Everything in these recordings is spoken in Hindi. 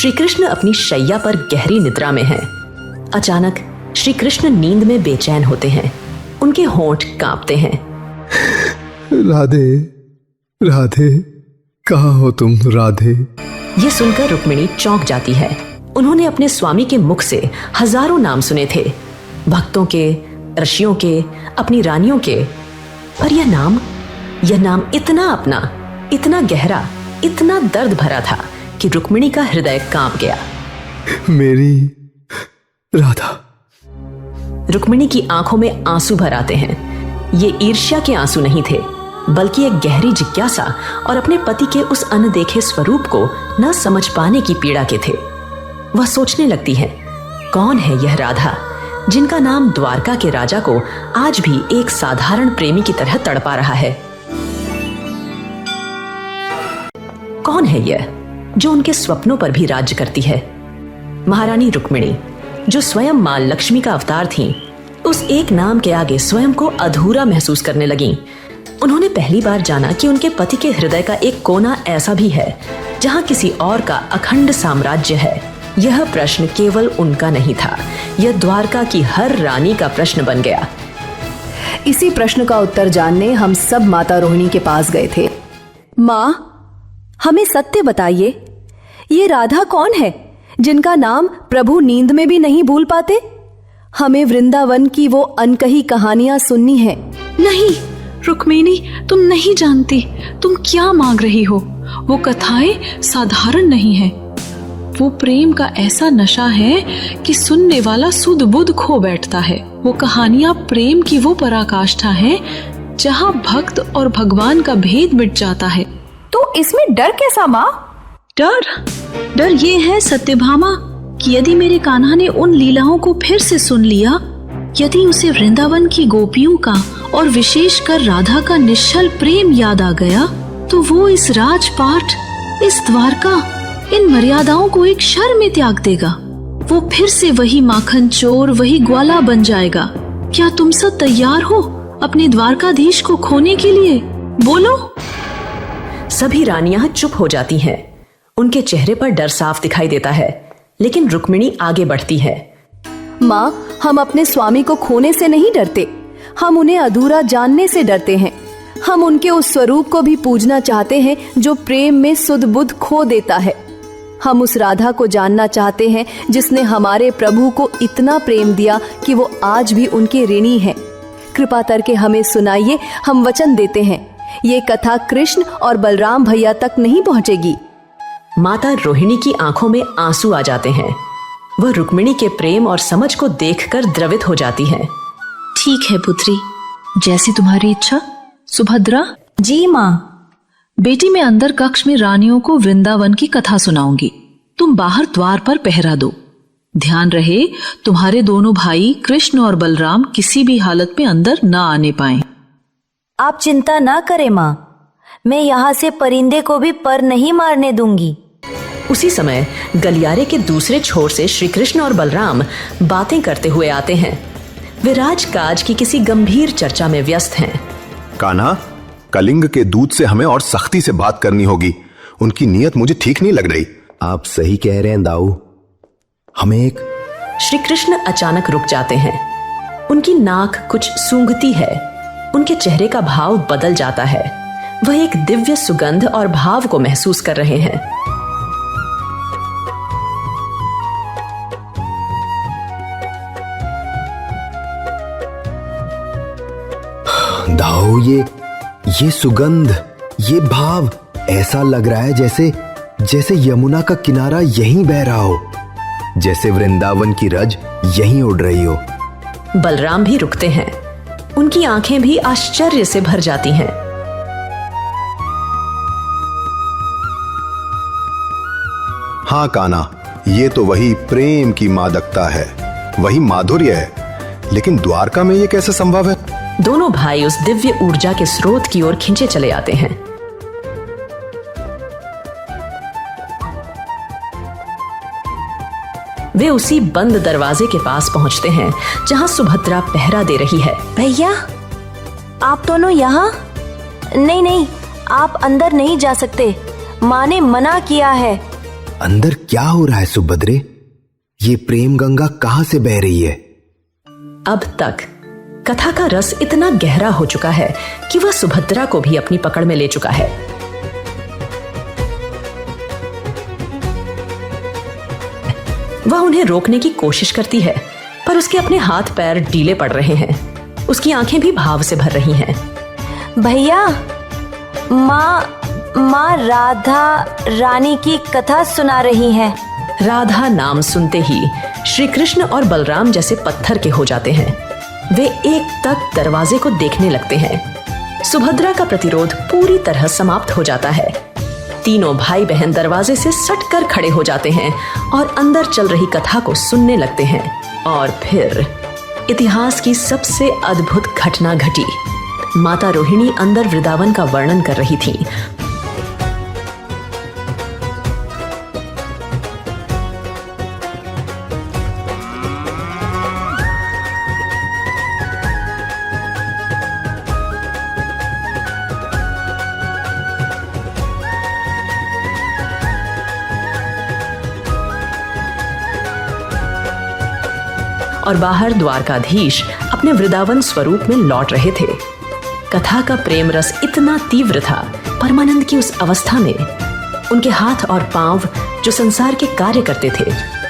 श्री कृष्ण अपनी शैया पर गहरी निद्रा में हैं। अचानक श्री कृष्ण नींद में बेचैन होते हैं। उनके होंठ कांपते हैं। राधे, राधे, कहाँ हो तुम राधे? ये सुनकर रुक्मिणी चौंक जाती है। उन्होंने अपने स्वामी के मुख से हजारों नाम सुने थे, भक्तों के, ऋषियों के, अपनी रानियों के, पर यह नाम इतना अपना, इतना गहरा, इतना दर्द भरा था कि रुक्मिणी का हृदय कांप गया। मेरी राधा। रुक्मिणी की आंखों में आंसू भर आते हैं। ये ईर्ष्या के आंसू नहीं थे, बल्कि एक गहरी जिज्ञासा और अपने पति के उस अनदेखे स्वरूप को न समझ पाने की पीड़ा के थे। वह सोचने लगती है, कौन है यह राधा जिनका नाम द्वारका के राजा को आज भी एक साधारण प्रेमी की तरह तड़पा रहा है? कौन है यह जो उनके स्वप्नों पर भी राज्य करती है? महारानी रुक्मिणी, जो स्वयं मां लक्ष्मी का अवतार थीं, उस एक नाम के आगे स्वयं को अधूरा महसूस करने लगीं। उन्होंने पहली बार जाना कि उनके पति के हृदय का एक कोना ऐसा भी है जहां किसी और का अखंड साम्राज्य है। यह प्रश्न केवल उनका नहीं था, यह द्वारका की हर रानी का प्रश्न बन गया। इसी प्रश्न का उत्तर जानने हम सब माता रोहिणी के पास गए थे। माँ, हमें सत्य बताइए, ये राधा कौन है जिनका नाम प्रभु नींद में भी नहीं भूल पाते? हमें वृंदावन की वो अनकही कहानियां सुननी है। नहीं रुक्मिणी, तुम नहीं जानती तुम क्या मांग रही हो। वो कथाएं साधारण नहीं है। वो प्रेम का ऐसा नशा है कि सुनने वाला सुध बुध खो बैठता है। वो कहानियां प्रेम की वो पराकाष्ठा है जहां भक्त और भगवान का भेद मिट जाता है। तो इसमें डर कैसा माँ? डर ये है सत्यभामा कि यदि मेरे कान्हा ने उन लीलाओं को फिर से सुन लिया, यदि उसे वृंदावन की गोपियों का और विशेषकर राधा का निश्चल प्रेम याद आ गया, तो वो इस राजपाट, इस द्वारका, इन मर्यादाओं को एक क्षण में त्याग देगा। वो फिर से वही माखन चोर, वही ग्वाला बन जाएगा। क्या तुम सब तैयार हो अपने द्वारकाधीश को खोने के लिए? बोलो। सभी रानियां चुप हो जाती हैं। उनके चेहरे पर डर साफ दिखाई देता है, लेकिन रुक्मिणी आगे बढ़ती है। माँ, हम अपने स्वामी को खोने से नहीं डरते, हम उन्हें अधूरा जानने से डरते हैं। हम उनके उस स्वरूप को भी पूजना चाहते हैं जो प्रेम में सुध बुध खो देता है। हम उस राधा को जानना चाहते हैं जिसने हमारे प्रभु को इतना प्रेम दिया कि वो आज भी उनके ऋणी हैं। कृपा करके हमें सुनाइए, हम वचन देते हैं ये कथा कृष्ण और बलराम भैया तक नहीं पहुंचेगी। माता रोहिणी की आंखों में आंसू आ जाते हैं। वह रुक्मिणी के प्रेम और समझ को देखकर द्रवित हो जाती हैं। ठीक है पुत्री, जैसी तुम्हारी इच्छा। सुभद्रा। जी माँ। बेटी, मैं अंदर कक्ष में रानियों को वृंदावन की कथा सुनाऊंगी। तुम बाहर द्वार पर पहरा दो। ध्यान रहे तुम्हारे दोनों भाई कृष्ण और बलराम किसी भी हालत में अंदर न आने पाएं। आप चिंता ना करें माँ, मैं यहाँ से परिंदे को भी पर नहीं मारने दूंगी। उसी समय गलियारे के दूसरे छोर से श्री कृष्ण और बलराम बातें करते हुए आते हैं। वे राजकाज की किसी गंभीर चर्चा में व्यस्त हैं। कान्हा, कलिंग के दूत से हमें और सख्ती से बात करनी होगी। उनकी नीयत मुझे ठीक नहीं लग रही। आप सही कह रहे हैं दाऊ, हमें एक। श्री कृष्ण अचानक रुक जाते हैं। उनकी नाक कुछ सूंघती है। उनके चेहरे का भाव बदल जाता है। वह एक दिव्य सुगंध और भाव को महसूस कर रहे हैं। दाऊ, ये सुगंध, ये भाव, ऐसा लग रहा है जैसे यमुना का किनारा यहीं बह रहा हो, जैसे वृंदावन की रज यहीं उड़ रही हो। बलराम भी रुकते हैं। उनकी आंखें भी आश्चर्य से भर जाती हैं। हाँ कान्हा, ये तो वही प्रेम की मादकता है, वही माधुर्य है। लेकिन द्वारका में ये कैसे संभव है? दोनों भाई उस दिव्य ऊर्जा के स्रोत की ओर खींचे चले आते हैं। वे उसी बंद दरवाजे के पास पहुंचते हैं जहां सुभद्रा पहरा दे रही है। भैया, आप दोनों यहाँ? नहीं, आप अंदर नहीं जा सकते, माँ ने मना किया है। अंदर क्या हो रहा है सुभद्रे? ये प्रेम गंगा कहां से बह रही है? अब तक कथा का रस इतना गहरा हो चुका है कि वह सुभद्रा को भी अपनी पकड़ में ले चुका है। वह उन्हें रोकने की कोशिश करती है, पर उसके अपने हाथ पैर ढीले पड़ रहे हैं। उसकी आंखें भी भाव से भर रही हैं। भैया, माँ राधा रानी की कथा सुना रही हैं। राधा नाम सुनते ही श्री कृष्ण और बलराम जैसे पत्थर के हो जाते हैं। वे एक तक दरवाजे को देखने लगते हैं। सुभद्रा का प्रतिरोध पूरी तरह समाप्त हो जाता है। तीनों भाई बहन दरवाजे से सटकर खड़े हो जाते हैं और अंदर चल रही कथा को सुनने लगते हैं। और फिर इतिहास की सबसे अद्भुत घटना घटी। माता रोहिणी अंदर वृंदावन का वर्णन कर रही थी। और बाहर द्वारकाधीश अपने वृंदावन स्वरूप में लौट रहे थे। कथा का प्रेम रस इतना तीव्र था, परमानंद की उस अवस्था में उनके हाथ और पांव जो संसार के कार्य करते थे,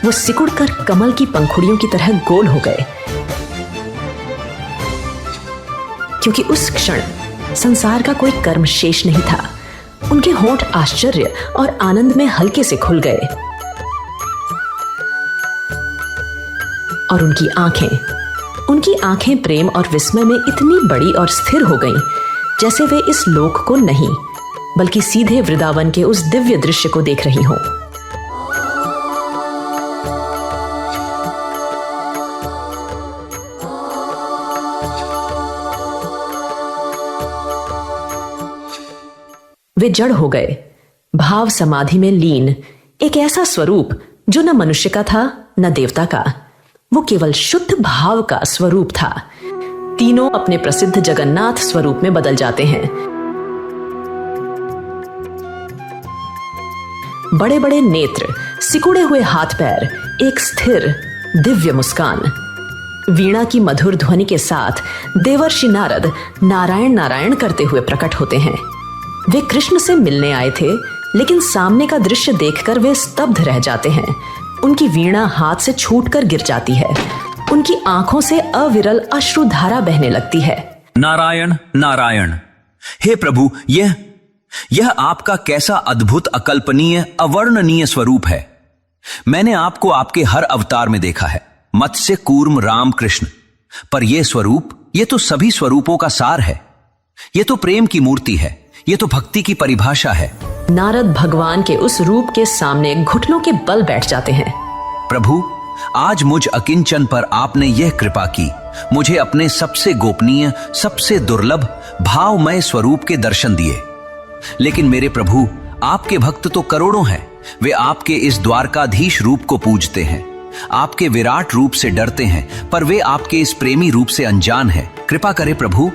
वो सिकुड़कर कमल की पंखुड़ियों की तरह गोल हो गए। क्योंकि उस क्षण संसार का कोई कर्म शेष नहीं था। उनके होंठ आश्चर्य और आनंद में हल्के से खुल गए और उनकी आंखें प्रेम और विस्मय में इतनी बड़ी और स्थिर हो गईं, जैसे वे इस लोक को नहीं बल्कि सीधे वृंदावन के उस दिव्य दृश्य को देख रही हों। वे जड़ हो गए, भाव समाधि में लीन, एक ऐसा स्वरूप जो न मनुष्य का था न देवता का। वो केवल शुद्ध भाव का स्वरूप था। तीनों अपने प्रसिद्ध जगन्नाथ स्वरूप में बदल जाते हैं। बड़े बड़े नेत्र, सिकुड़े हुए हाथ पैर, एक स्थिर दिव्य मुस्कान। वीणा की मधुर ध्वनि के साथ देवर्षि नारद नारायण नारायण करते हुए प्रकट होते हैं। वे कृष्ण से मिलने आए थे, लेकिन सामने का दृश्य देखकर वे स्तब्ध रह जाते हैं। उनकी वीणा हाथ से छूटकर गिर जाती है। उनकी आंखों से अविरल अश्रुधारा बहने लगती है। नारायण नारायण, हे प्रभु, यह आपका कैसा अद्भुत, अकल्पनीय, अवर्णनीय स्वरूप है। मैंने आपको आपके हर अवतार में देखा है, मत्स्य, कूर्म, राम, कृष्ण, पर यह स्वरूप, यह तो सभी स्वरूपों का सार है। यह तो प्रेम की मूर्ति है, यह तो भक्ति की परिभाषा है। नारद भगवान के उस रूप के सामने घुटनों के बल बैठ जाते हैं। प्रभु, आज मुझ अकिंचन पर आपने यह कृपा की, मुझे अपने सबसे गोपनीय, सबसे दुर्लभ, भावमय स्वरूप के दर्शन दिए। लेकिन मेरे प्रभु, आपके भक्त तो करोड़ों हैं। वे आपके इस द्वारकाधीश रूप को पूजते हैं, आपके विराट रूप से डरते हैं, पर वे आपके इस प्रेमी रूप से अनजान हैं। कृपा करें प्रभु,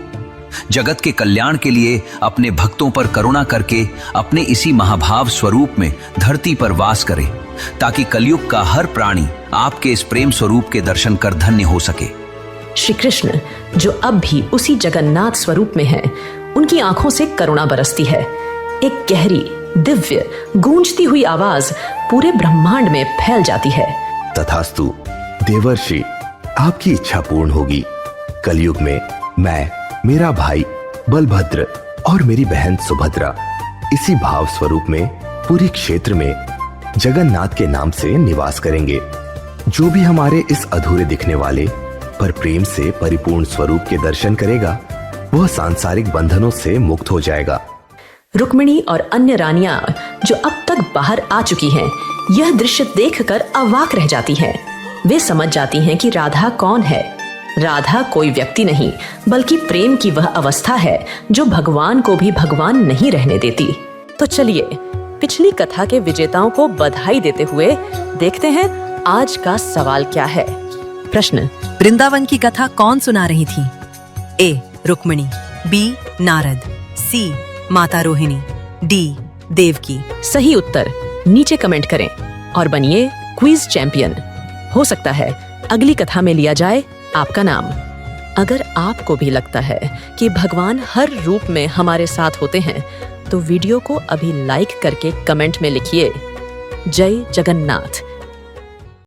जगत के कल्याण के लिए अपने भक्तों पर करुणा करके अपने इसी महाभाव स्वरूप में धरती पर वास करें, ताकि कलयुग का हर प्राणी आपके इस प्रेम स्वरूप के दर्शन कर धन्य हो सके। श्री कृष्ण, जो अब भी उसी जगन्नाथ स्वरूप में हैं, उनकी आंखों से करुणा बरसती है। एक गहरी, दिव्य, गूंजती हुई आवाज पूरे ब्रह्मांड में फैल जाती है। तथास्तु देवर्षि, आपकी इच्छा पूर्ण होगी। कलयुग में मैं, मेरा भाई बलभद्र और मेरी बहन सुभद्रा इसी भाव स्वरूप में पूरी क्षेत्र में जगन्नाथ के नाम से निवास करेंगे। जो भी हमारे इस अधूरे दिखने वाले पर प्रेम से परिपूर्ण स्वरूप के दर्शन करेगा, वह सांसारिक बंधनों से मुक्त हो जाएगा। रुक्मिणी और अन्य रानियां जो अब तक बाहर आ चुकी हैं, यह दृश्य देखकर अवाक रह जाती हैं। वे समझ जाती हैं कि राधा कौन है। राधा कोई व्यक्ति नहीं, बल्कि प्रेम की वह अवस्था है जो भगवान को भी भगवान नहीं रहने देती। तो चलिए पिछली कथा के विजेताओं को बधाई देते हुए देखते हैं आज का सवाल क्या है। प्रश्न: वृंदावन की कथा कौन सुना रही थी? ए. रुक्मिणी, बी. नारद, सी. माता रोहिणी, डी. देवकी। सही उत्तर नीचे कमेंट करें। और बनिए क्विज चैंपियन। हो सकता है अगली कथा में लिया जाए आपका नाम। अगर आपको भी लगता है कि भगवान हर रूप में हमारे साथ होते हैं तो वीडियो को अभी लाइक करके कमेंट में लिखिए जय जगन्नाथ।